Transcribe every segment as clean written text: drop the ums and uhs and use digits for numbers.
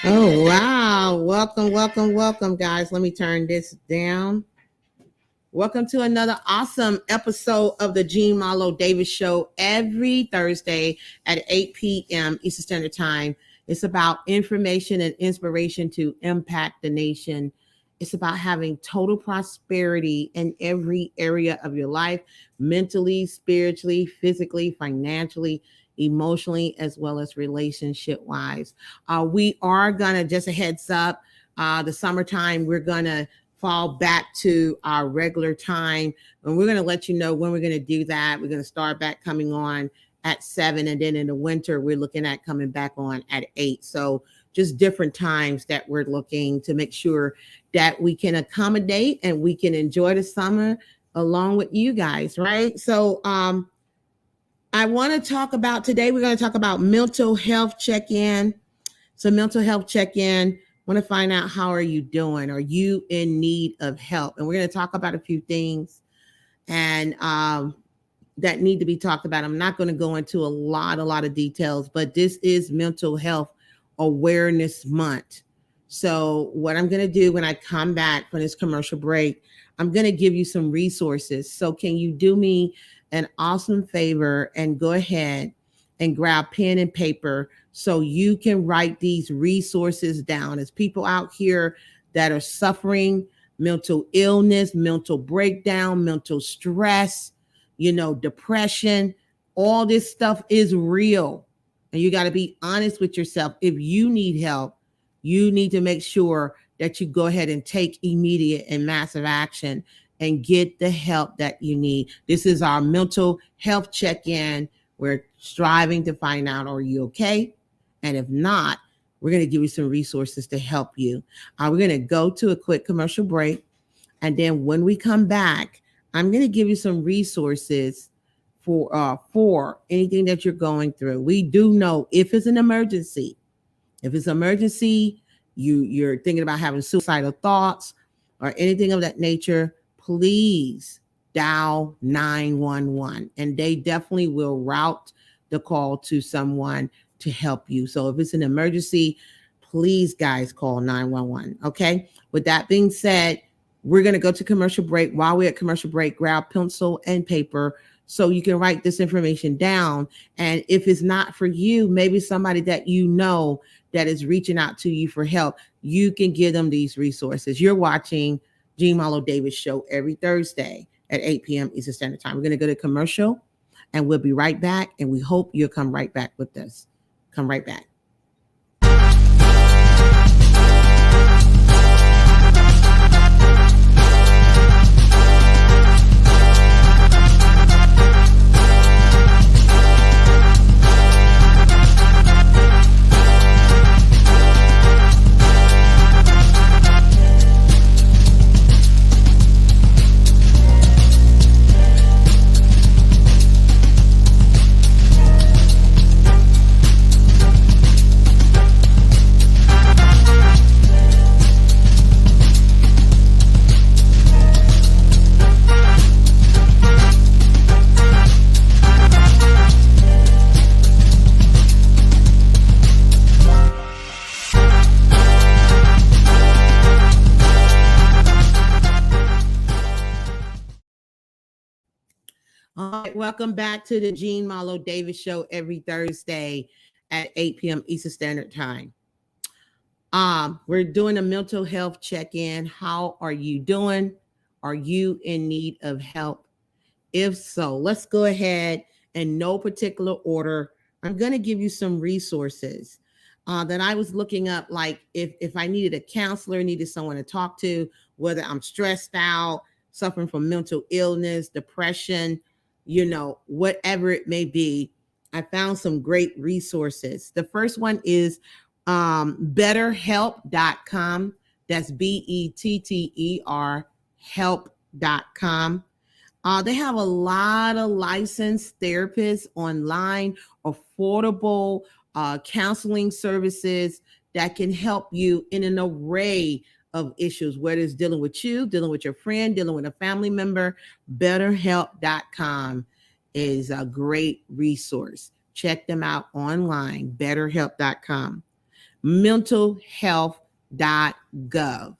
Oh, wow. Welcome, welcome, welcome, guys. Let me turn this down. Welcome to another awesome episode of the Gene Marlo Davis Show every Thursday at 8 p.m. Eastern Standard Time. It's about information and inspiration to impact the nation. It's about having total prosperity in every area of your life, mentally, spiritually, physically, financially, emotionally, as well as relationship wise. We are going to, just a heads up, the summertime, we're going to fall back to our regular time. And we're going to let you know when we're going to do that. We're going to start back coming on at 7. And then in the winter, we're looking at coming back on at 8. So just different times that we're looking to make sure that we can accommodate and we can enjoy the summer along with you guys, right? So I want to talk about today, we're going to talk about mental health check-in. So mental health check-in, want to find out how are you doing? Are you in need of help? And we're going to talk about a few things and that need to be talked about. I'm not going to go into a lot of details, but this is Mental Health Awareness Month. So what I'm going to do when I come back from this commercial break, I'm going to give you some resources. So can you do me an awesome favor and go ahead and grab pen and paper so you can write these resources down? There's people out here that are suffering mental illness, mental breakdown, mental stress, depression. All this stuff is real. And you got to be honest with yourself. If you need help, you need to make sure that you go ahead and take immediate and massive action and get the help that you need. This is our mental health check-in. We're striving to find out, are you okay? And if not, we're going to give you some resources to help you. We're going to go to a quick commercial break. And then when we come back, I'm going to give you some resources for anything that you're going through. We do know if it's an emergency, you're thinking about having suicidal thoughts or anything of that nature, please dial 911 and they definitely will route the call to someone to help you. So if it's an emergency, please guys call 911. Okay. With that being said, we're going to go to commercial break. While we're at commercial break, grab pencil and paper so you can write this information down. And if it's not for you, maybe somebody that you know that is reaching out to you for help, you can give them these resources. You're watching Gene Marlo Davis Show every Thursday at 8 p.m. Eastern Standard Time. We're going to go to commercial and we'll be right back. And we hope you'll come right back with us. Come right back. All right, welcome back to the Gene Marlo Davis Show every Thursday at 8 p.m. Eastern Standard Time. We're doing a mental health check-in. How are you doing? Are you in need of help? If so, let's go ahead in no particular order. I'm going to give you some resources that I was looking up, like if I needed a counselor, needed someone to talk to, whether I'm stressed out, suffering from mental illness, depression, whatever it may be. I found some great resources. The first one is betterhelp.com. That's BETTER help.com. They have a lot of licensed therapists online, affordable counseling services that can help you in an array of issues, whether it's dealing with you, dealing with your friend, dealing with a family member. BetterHelp.com is a great resource. Check them out online, betterhelp.com. mentalhealth.gov.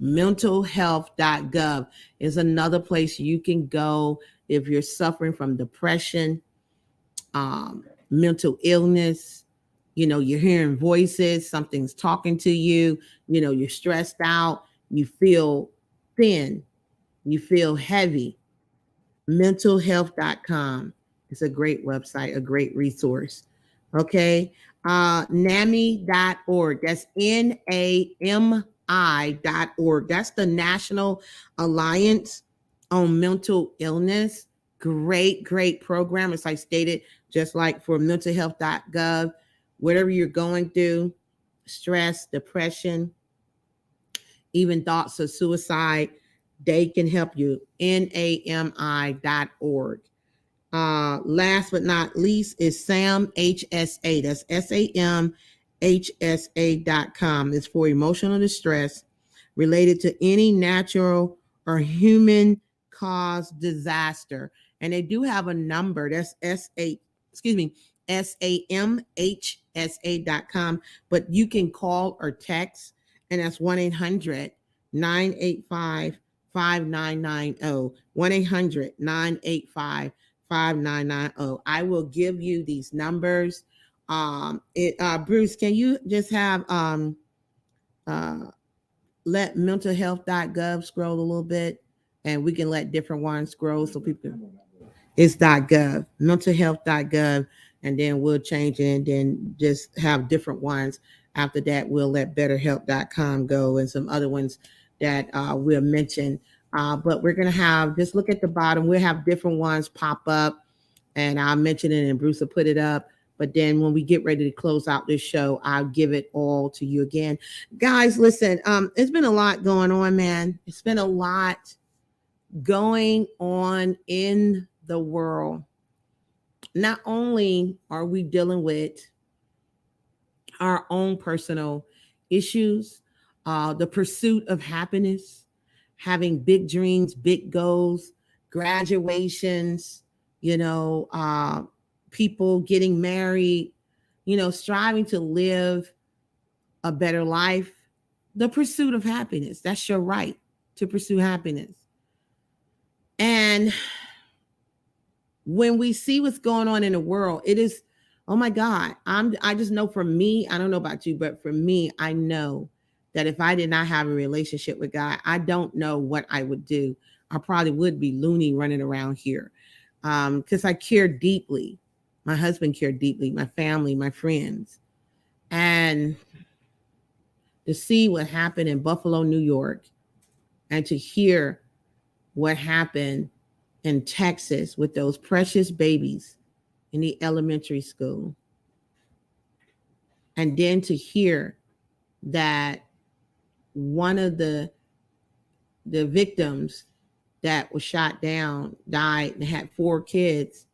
Mentalhealth.gov is another place you can go if you're suffering from depression, mental illness. You're hearing voices, something's talking to you, you're stressed out, you feel thin, you feel heavy. Mentalhealth.com is a great website, a great resource. Okay. NAMI.org. That's NAMI.org. That's the National Alliance on Mental Illness. Great program. As I stated, just like for mentalhealth.gov, whatever you're going through, stress, depression, even thoughts of suicide, they can help you. NAMI.org. Last but not least is SAMHSA. That's SAMHSA.com. It's for emotional distress related to any natural or human caused disaster. And they do have a number. That's SAMHSA.com. But you can call or text, and that's 1-800-985-5990. 1-800-985-5990. I will give you these numbers. Bruce, can you just have let mentalhealth.gov scroll a little bit, and we can let different ones scroll so people can. It's .gov, mentalhealth.gov, and then we'll change it and then just have different ones. After that, we'll let betterhelp.com go and some other ones that we'll mention. But we're going to have, just look at the bottom. We'll have different ones pop up, and I'll mention it and Bruce will put it up. But then when we get ready to close out this show, I'll give it all to you again. Guys, listen, it's been a lot going on, man. It's been a lot going on in the world. Not only are we dealing with our own personal issues, the pursuit of happiness, having big dreams, big goals, graduations, people getting married, striving to live a better life, the pursuit of happiness. That's your right to pursue happiness. And when we see what's going on in the world, it is, oh my God, I just know for me, I don't know about you, but for me, I know that if I did not have a relationship with God, I don't know what I would do. I probably would be loony running around here because I care deeply. My husband cared deeply, my family, my friends. And to see what happened in Buffalo, New York, and to hear what happened in Texas with those precious babies in the elementary school. And then to hear that one of the victims that was shot down died and had 4 kids.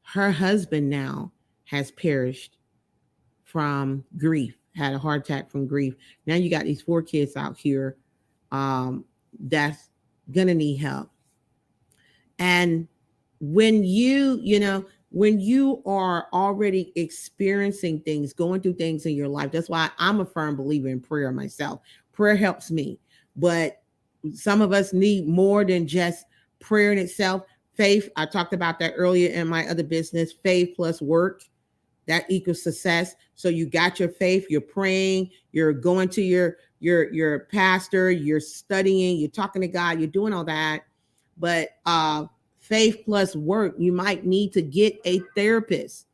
Her husband now has perished from grief, had a heart attack from grief. Now you got these 4 kids out here that's gonna need help. And when when you are already experiencing things, going through things in your life, that's why I'm a firm believer in prayer myself. Prayer helps me, but some of us need more than just prayer in itself. Faith, I talked about that earlier in my other business. Faith plus work, that equals success. So you got your faith, you're praying, you're going to your pastor, you're studying, you're talking to God, you're doing all that. But faith plus work, you might need to get a therapist.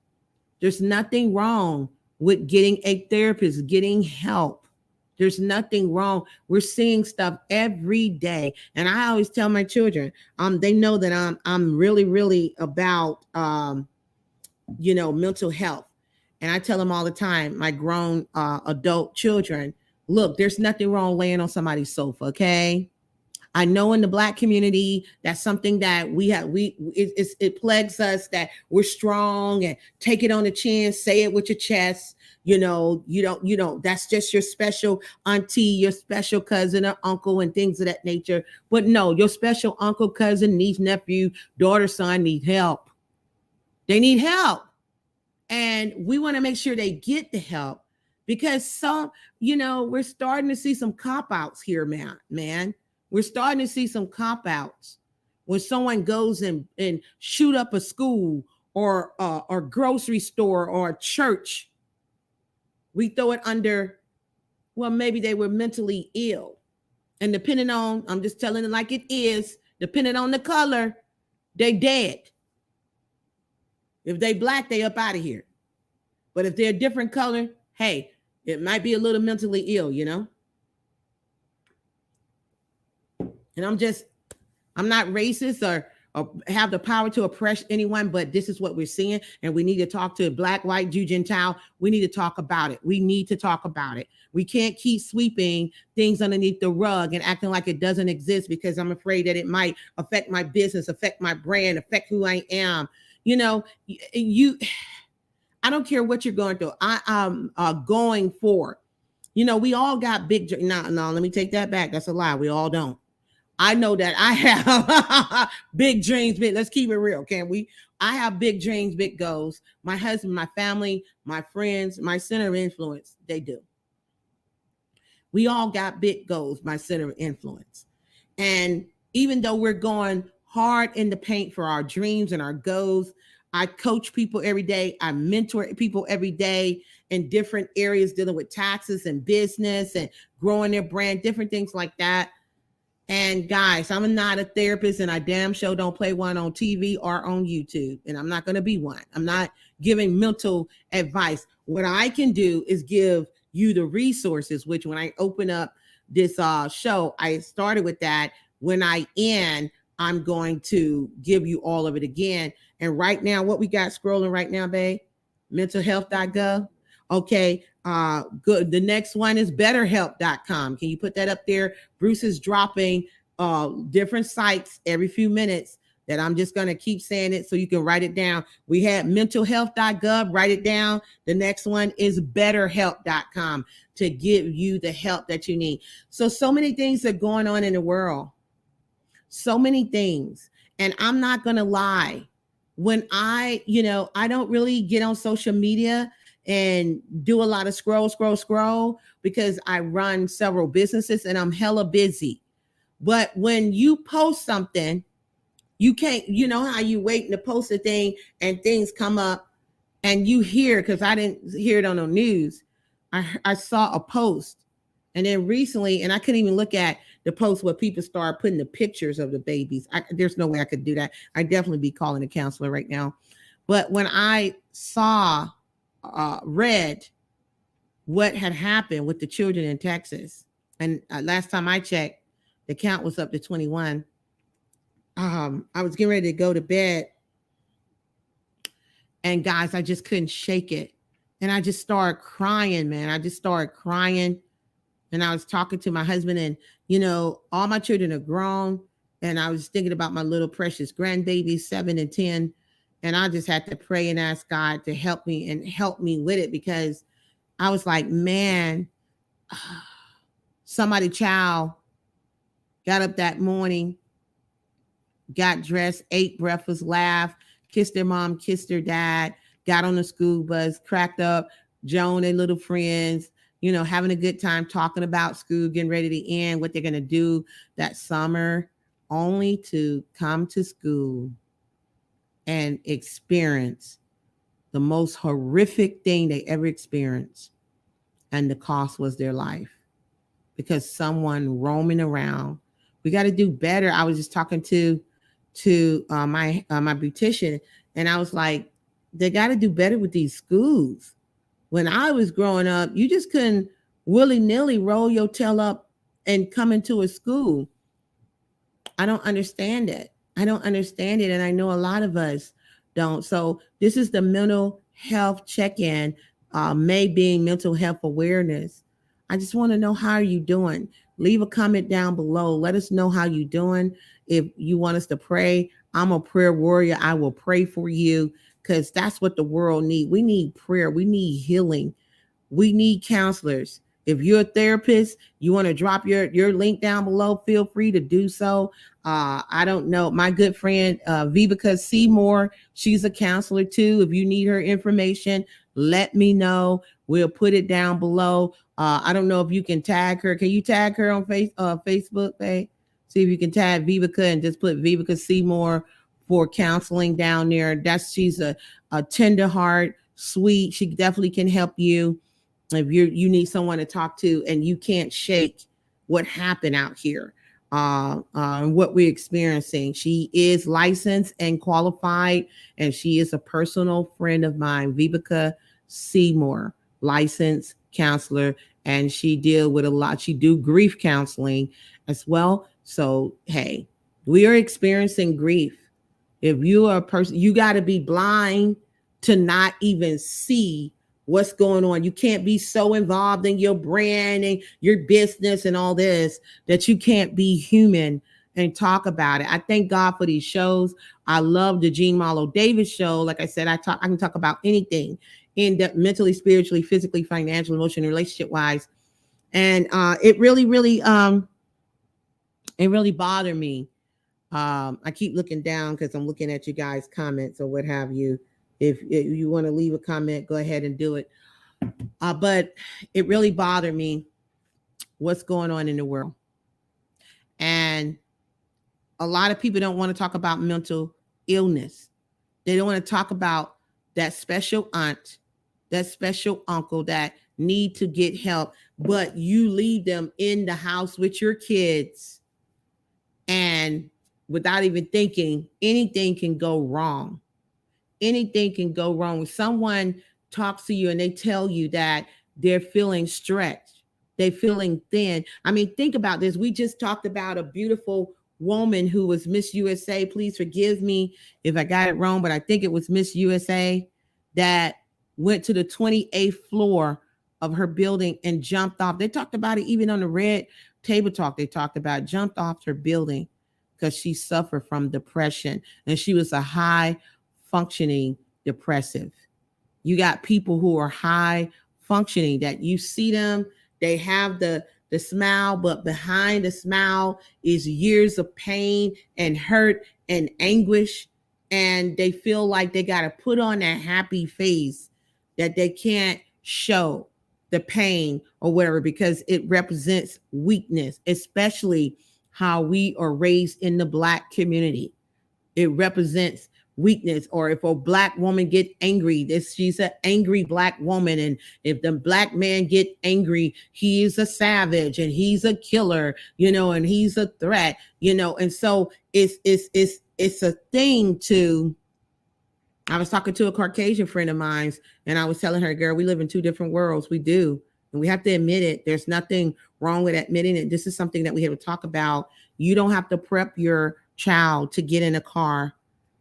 There's nothing wrong with getting a therapist, getting help. There's nothing wrong. We're seeing stuff every day. And I always tell my children, they know that I'm really, really about, mental health. And I tell them all the time, my grown adult children, look, there's nothing wrong laying on somebody's sofa, okay? I know in the Black community, that's something that it plagues us, that we're strong and take it on the chin, say it with your chest. That's just your special auntie, your special cousin or uncle and things of that nature. But no, your special uncle, cousin, niece, nephew, daughter, son need help. They need help. And we want to make sure they get the help, because we're starting to see some cop-outs here, man. We're starting to see some cop-outs when someone goes and shoot up a school or grocery store or a church. We throw it under, well, maybe they were mentally ill. And depending on, I'm just telling it like it is, depending on the color, they dead. If they black, they up out of here. But if they're a different color, hey, it might be a little mentally ill, And I'm not racist or have the power to oppress anyone, but this is what we're seeing. And we need to talk to Black, white, Jew, Gentile. We need to talk about it. We need to talk about it. We can't keep sweeping things underneath the rug and acting like it doesn't exist because I'm afraid that it might affect my business, affect my brand, affect who I am. I don't care what you're going through. I'm going for. We all got big. No, let me take that back. That's a lie. We all don't. I know that I have big dreams. Let's keep it real, can we? I have big dreams, big goals. My husband, my family, my friends, my center of influence, they do. We all got big goals, my center of influence. And even though we're going hard in the paint for our dreams and our goals, I coach people every day. I mentor people every day in different areas dealing with taxes and business and growing their brand, different things like that. And guys, I'm not a therapist and I damn sure don't play one on TV or on YouTube. And I'm not going to be one. I'm not giving mental advice. What I can do is give you the resources, which when I open up this show, I started with that. When I end, I'm going to give you all of it again. And right now, what we got scrolling right now, babe, mentalhealth.gov. Okay, good. The next one is betterhelp.com. Can you put that up there? Bruce is dropping different sites every few minutes that I'm just going to keep saying it so you can write it down. We had mentalhealth.gov, write it down. The next one is betterhelp.com to give you the help that you need. So many things are going on in the world. So many things. And I'm not going to lie. When I don't really get on social media and do a lot of scroll because I run several businesses and I'm hella busy. But when you post something, you can't, how you waiting to post a thing and things come up and you hear, because I didn't hear it on the news. I saw a post and then recently, and I couldn't even look at the post where people start putting the pictures of the babies. There's no way I could do that. I'd definitely be calling a counselor right now. But when I read what had happened with the children in Texas, and last time I checked, the count was up to 21. I was getting ready to go to bed, and guys, I just couldn't shake it, and I just started crying, man. I just started crying, and I was talking to my husband, and all my children are grown, and I was thinking about my little precious grandbabies, 7 and 10. And I just had to pray and ask God to help me with it, because I was like, man, somebody child got up that morning, got dressed, ate breakfast, laughed, kissed their mom, kissed their dad, got on the school bus, cracked up, Joan and little friends, having a good time talking about school, getting ready to end, what they're going to do that summer, only to come to school and experience the most horrific thing they ever experienced. And the cost was their life, because someone roaming around. We got to do better. I was just talking to my beautician, and I was like, they got to do better with these schools. When I was growing up, you just couldn't willy-nilly roll your tail up and come into a school. I don't understand it. And I know a lot of us don't. So this is the mental health check-in, May being mental health awareness. I just want to know, how are you doing? Leave a comment down below. Let us know how you're doing. If you want us to pray, I'm a prayer warrior. I will pray for you, because that's what the world needs. We need prayer. We need healing. We need counselors. If you're a therapist, you want to drop your link down below, feel free to do so. I don't know. My good friend, Vivica Seymour, she's a counselor too. If you need her information, let me know. We'll put it down below. I don't know if you can tag her. Can you tag her on Facebook, babe? See if you can tag Vivica and just put Vivica Seymour for counseling down there. She's a tender heart, sweet. She definitely can help you if you need someone to talk to and you can't shake what happened out here. What we're experiencing. She is licensed and qualified, and she is a personal friend of mine, Vivica Seymour, licensed counselor, and she deal with a lot. She do grief counseling as well. So, hey, we are experiencing grief. If you are a person, you got to be blind to not even see what's going on. You can't be so involved in your brand and your business and all this that you can't be human and talk about it. I thank God for these shows. I love the Jean Marlo Davis show. Like I said, I can talk about anything in depth, mentally, spiritually, physically, financially, emotionally, relationship wise. And it really bothered me. I keep looking down because I'm looking at you guys' comments or what have you. If you want to leave a comment, go ahead and do it. But it really bothered me what's going on in the world. And a lot of people don't want to talk about mental illness. They don't want to talk about that special aunt, that special uncle that need to get help, but you leave them in the house with your kids, and without even thinking, anything can go wrong. Anything can go wrong. When someone talks to you and they tell you that they're feeling stretched, they're feeling thin. I mean, think about this. We just talked about a beautiful woman who was Miss USA. Please forgive me if I got it wrong, but I think it was Miss USA that went to the 28th floor of her building and jumped off. They talked about it even on the Red Table Talk. They talked about jumped off her building because she suffered from depression, and she was a high functioning depressive. You got people who are high functioning that you see them, they have the smile, but behind the smile is years of pain and hurt and anguish, and they feel like they got to put on that happy face that they can't show the pain or whatever because it represents weakness, especially how we are raised in the Black community. It represents weakness. Or if a Black woman get angry, she's an angry Black woman, and if the Black man get angry, he is a savage and he's a killer, and he's a threat, and so it's a thing to. I was talking to a Caucasian friend of mine, and I was telling her, girl, we live in two different worlds. We do. And we have to admit it. There's nothing wrong with admitting it. This is something that we have to talk about. You don't have to prep your child to get in a car,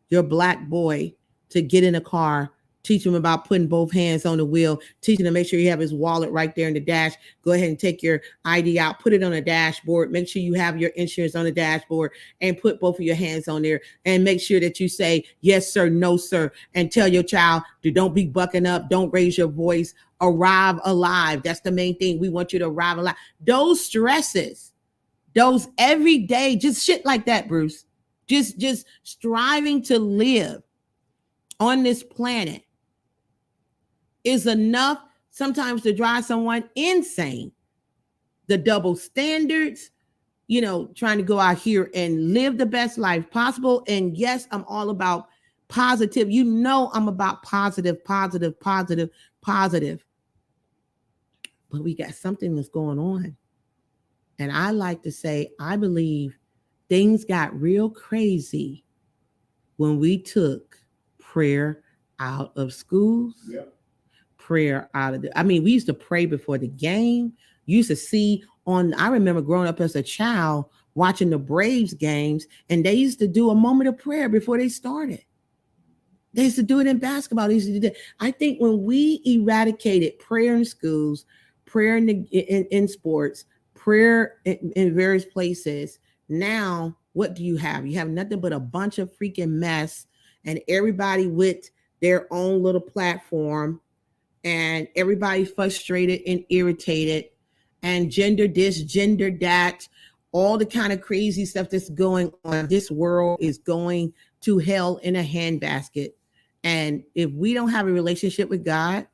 your Black boy to get in a car. Teach him about putting both hands on the wheel. Teach him to make sure you have his wallet right there in the dash. Go ahead and take your ID out. Put it on a dashboard. Make sure you have your insurance on the dashboard and put both of your hands on there. And make sure that you say, yes, sir, no, sir. And tell your child to don't be bucking up. Don't raise your voice. Arrive alive. That's the main thing. We want you to arrive alive. Those stresses, those everyday, just shit like that, Bruce. Just striving to live on this planet is enough sometimes to drive someone insane. The double standards, trying to go out here and live the best life possible. And yes, I'm all about positive. I'm about positive. But we got something that's going on. And I like to say, I believe things got real crazy when we took prayer out of schools. Yep. Prayer out of we used to pray before the game. You used to see I remember growing up as a child watching the Braves games, and they used to do a moment of prayer before they started. They used to do it in basketball. They used to do that. I think when we eradicated prayer in schools, prayer in sports, prayer in various places, now what do you have? You have nothing but a bunch of freaking mess, and everybody with their own little platform, and everybody frustrated and irritated, and gender this, gender that, all the kind of crazy stuff that's going on. This world is going to hell in a handbasket. And if we don't have a relationship with God,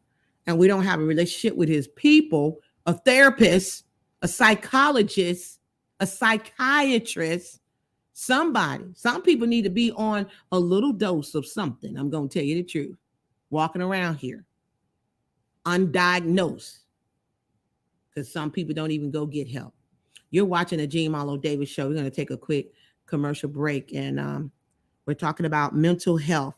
and we don't have a relationship with his people, a therapist, a psychologist, a psychiatrist, somebody. Some people need to be on a little dose of something. I'm going to tell you the truth. Walking around here, undiagnosed, because some people don't even go get help. You're watching the Gene Marlo Davis show. We're going to take a quick commercial break, and we're talking about mental health.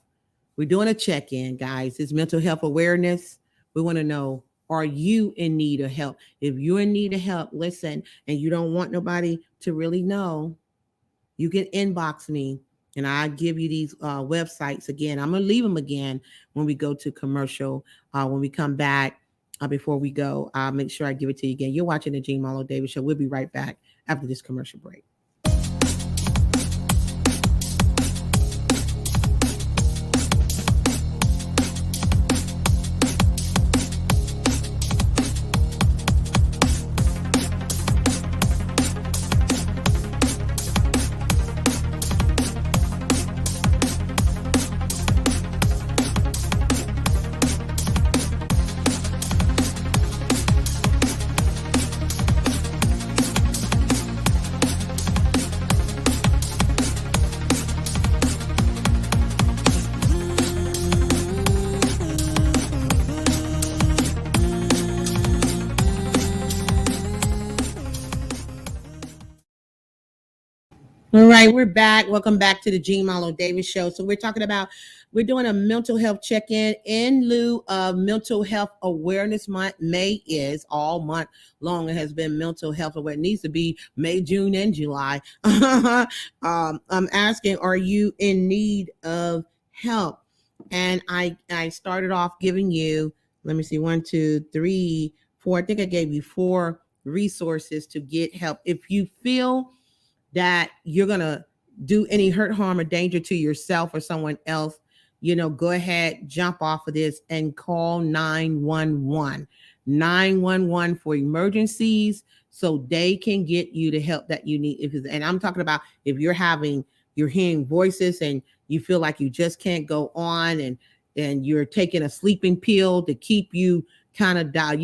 We're doing a check-in, guys. It's mental health awareness. We want to know, are you in need of help? If you're in need of help, listen, and you don't want nobody to really know, you can inbox me, and I give you these websites again. I'm going to leave them again when we go to commercial. When we come back, before we go, I'll make sure I give it to you again. You're watching the Gene Marlo Davis Show. We'll be right back after this commercial break. All right, we're back. Welcome back to the Gene Marlo Davis Show. So we're doing a mental health check-in in lieu of Mental Health Awareness Month. May is all month long. It has been mental health awareness. It needs to be May, June, and July. I'm asking, are you in need of help? And I started off giving you, let me see, 1, 2, 3, 4. I think I gave you 4 resources to get help. If you feel that you're going to do any hurt, harm, or danger to yourself or someone else, go ahead, jump off of this and call 911. 911 for emergencies so they can get you the help that you need. And I'm talking about if you're hearing voices and you feel like you just can't go on, and you're taking a sleeping pill to keep you kind of down,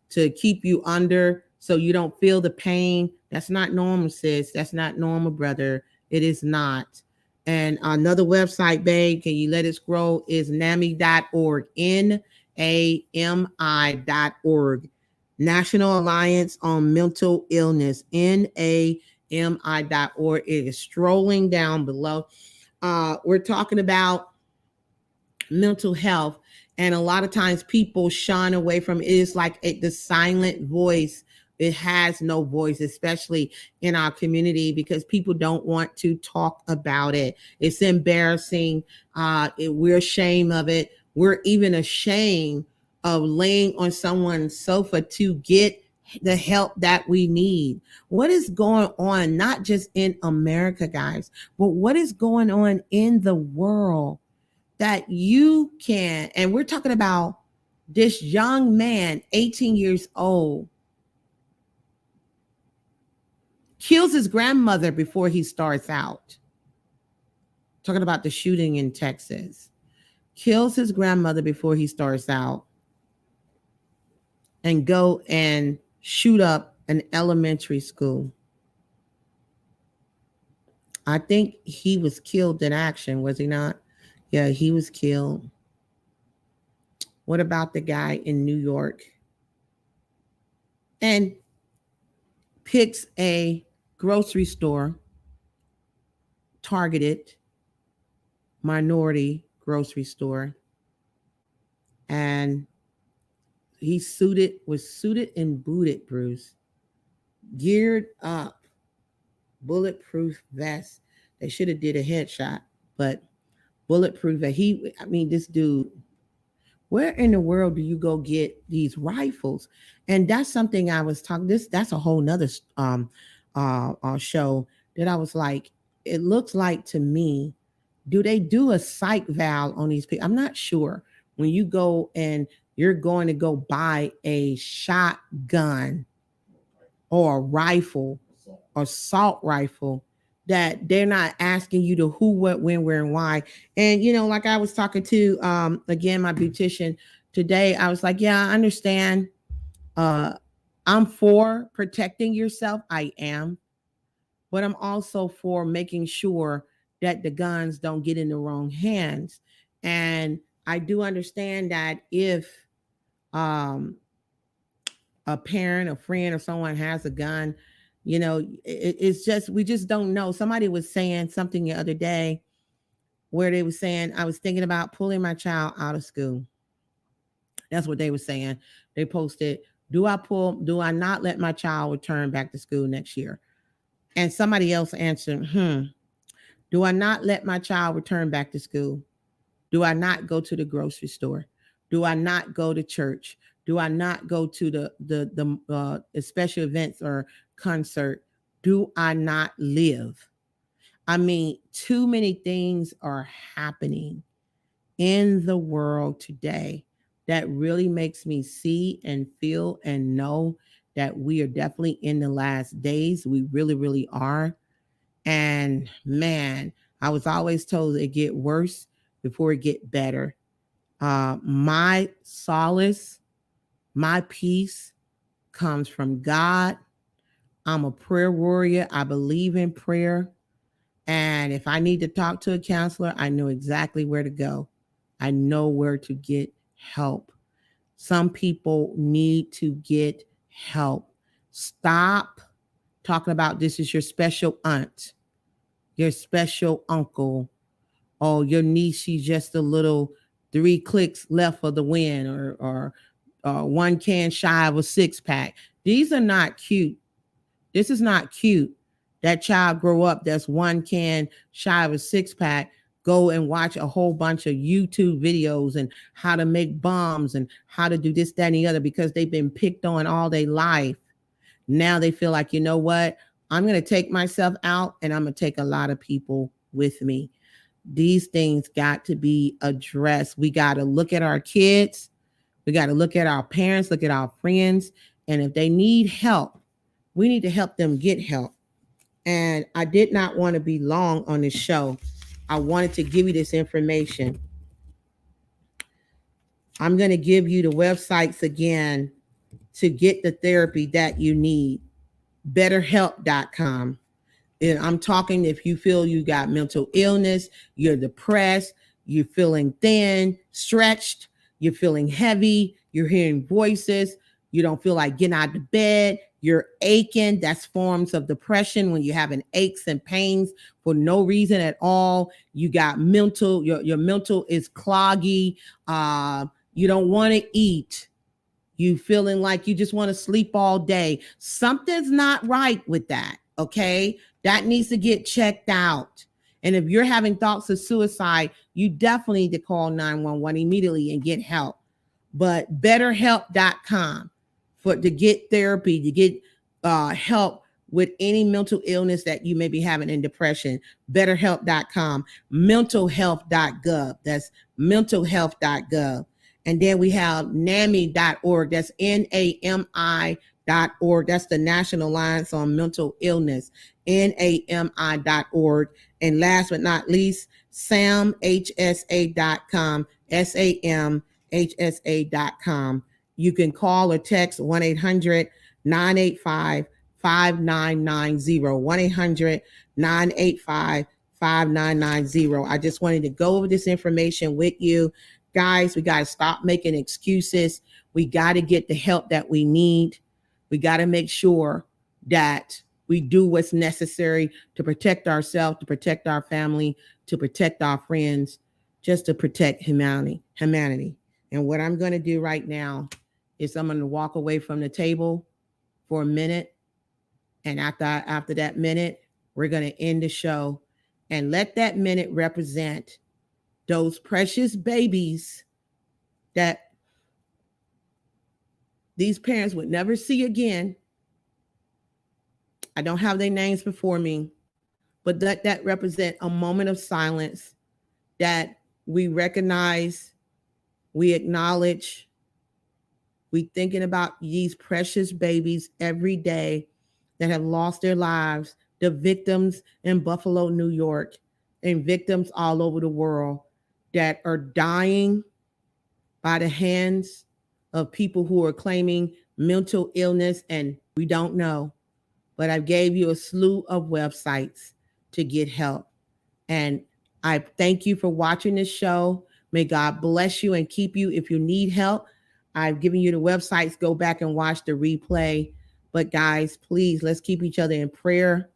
to keep you under so you don't feel the pain. That's not normal, sis. That's not normal, brother. It is not. And another website, babe, can you let it scroll, is NAMI.org, NAMI.org, National Alliance on Mental Illness, NAMI.org. It is strolling down below. We're talking about mental health, and a lot of times people shun away from it. It's like the silent voice. It has no voice, especially in our community, because people don't want to talk about it. It's embarrassing. We're ashamed of it. We're even ashamed of laying on someone's sofa to get the help that we need. What is going on, not just in America, guys, but what is going on in the world that you can, and we're talking about this young man, 18 years old, kills his grandmother before he starts out. Talking about the shooting in Texas. Kills his grandmother before he starts out, and go and shoot up an elementary school. I think he was killed in action, was he not? Yeah, he was killed. What about the guy in New York? And picks a grocery store, targeted minority grocery store, and he was suited and booted, Bruce, geared up, bulletproof vest. They should have did a headshot, but bulletproof vest. This dude, where in the world do you go get these rifles? And that's something I was talking, that's a whole nother show that I was like, it looks like to me, do they do a psych val on these people? I'm not sure. When you go and you're going to go buy a shotgun or a rifle or assault rifle, that they're not asking you to who, what, when, where, and why. And, like I was talking to, again, my beautician, today I was like, yeah, I understand. I'm for protecting yourself. I am. But I'm also for making sure that the guns don't get in the wrong hands. And I do understand that if um, a parent, a friend, or someone has a gun, it's just, we just don't know. Somebody was saying something the other day where they were saying, I was thinking about pulling my child out of school. That's what they were saying. They posted, do I not let my child return back to school next year? And somebody else answered, do I not let my child return back to school? Do I not go to the grocery store? Do I not go to church? Do I not go to the special events or concert? Do I not live? I mean, too many things are happening in the world today that really makes me see and feel and know that we are definitely in the last days. We really, really are. And man, I was always told it get worse before it get better. My solace, my peace comes from God. I'm a prayer warrior. I believe in prayer. And if I need to talk to a counselor, I know exactly where to go. I know where to get help. Some people need to get help. Stop talking about this is your special aunt, your special uncle, or your niece. She's just a little 3 clicks left for the win, or one can shy of a 6-pack. These are not cute. This is not cute. That child grow up, that's 1 can shy of a 6-pack, go and watch a whole bunch of YouTube videos and how to make bombs and how to do this, that, and the other because they've been picked on all their life. Now they feel like, you know what? I'm going to take myself out and I'm going to take a lot of people with me. These things got to be addressed. We got to look at our kids. We got to look at our parents, look at our friends. And if they need help, we need to help them get help. And I did not want to be long on this show. I wanted to give you this information. I'm going to give you the websites again to get the therapy that you need. BetterHelp.com. And I'm talking if you feel you got mental illness, you're depressed, you're feeling thin, stretched, you're feeling heavy, you're hearing voices, you don't feel like getting out of bed, you're aching. That's forms of depression when you're having aches and pains for no reason at all. You got mental, your mental is cloggy. You don't want to eat. You feeling like you just want to sleep all day. Something's not right with that, okay? That needs to get checked out. And if you're having thoughts of suicide, you definitely need to call 911 immediately and get help. But betterhelp.com to get therapy, to get help with any mental illness that you may be having in depression. Betterhelp.com, mentalhealth.gov. That's mentalhealth.gov. And then we have NAMI.org. That's NAMI.org. That's the National Alliance on Mental Illness. NAMI.org. And last but not least, SAMHSA.com. SAMHSA.com. You can call or text 1-800-985-5990. 1-800-985-5990. I just wanted to go over this information with you. Guys, we got to stop making excuses. We got to get the help that we need. We got to make sure that we do what's necessary to protect ourselves, to protect our family, to protect our friends, just to protect humanity. And what I'm going to do right now is I'm going to walk away from the table for a minute. And after that minute, we're going to end the show and let that minute represent those precious babies that these parents would never see again. I don't have their names before me, but that represent a moment of silence that we recognize, we acknowledge, we thinking about these precious babies every day that have lost their lives, the victims in Buffalo, New York, and victims all over the world that are dying by the hands of people who are claiming mental illness, and we don't know. But I gave you a slew of websites to get help. And I thank you for watching this show. May God bless you and keep you. If you need help, I've given you the websites. Go back and watch the replay. But guys, please, let's keep each other in prayer.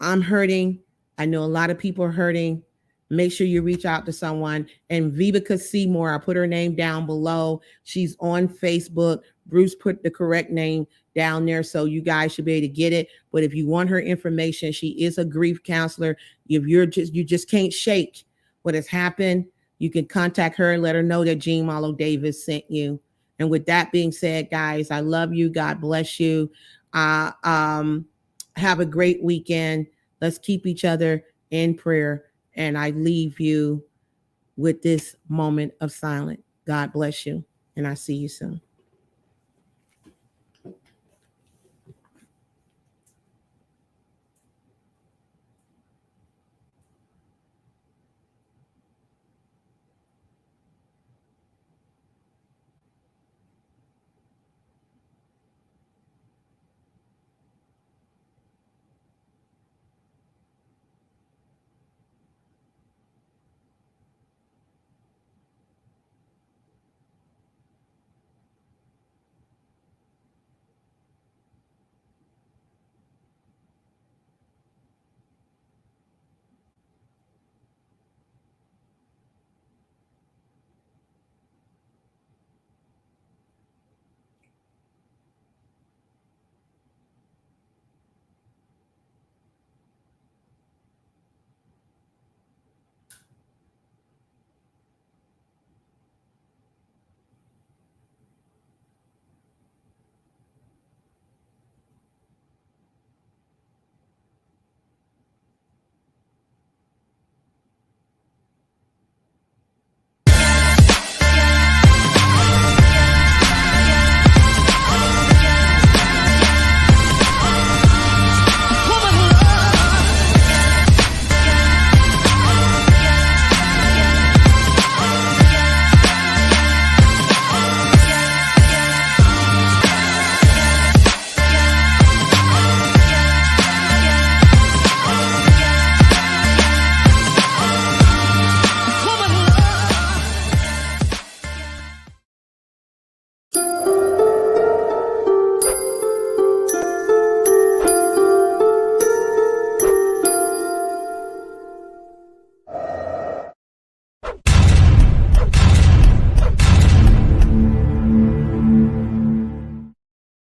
I'm hurting. I know a lot of people are hurting. Make sure you reach out to someone. And Vivica Seymour, I put her name down below. She's on Facebook. Bruce put the correct name down there, so you guys should be able to get it. But if you want her information, she is a grief counselor. If you just can't shake what has happened, you can contact her and let her know that Jean Malo Davis sent you. And with that being said, guys, I love you. God bless you. Have a great weekend. Let's keep each other in prayer. And I leave you with this moment of silence. God bless you. And I see you soon.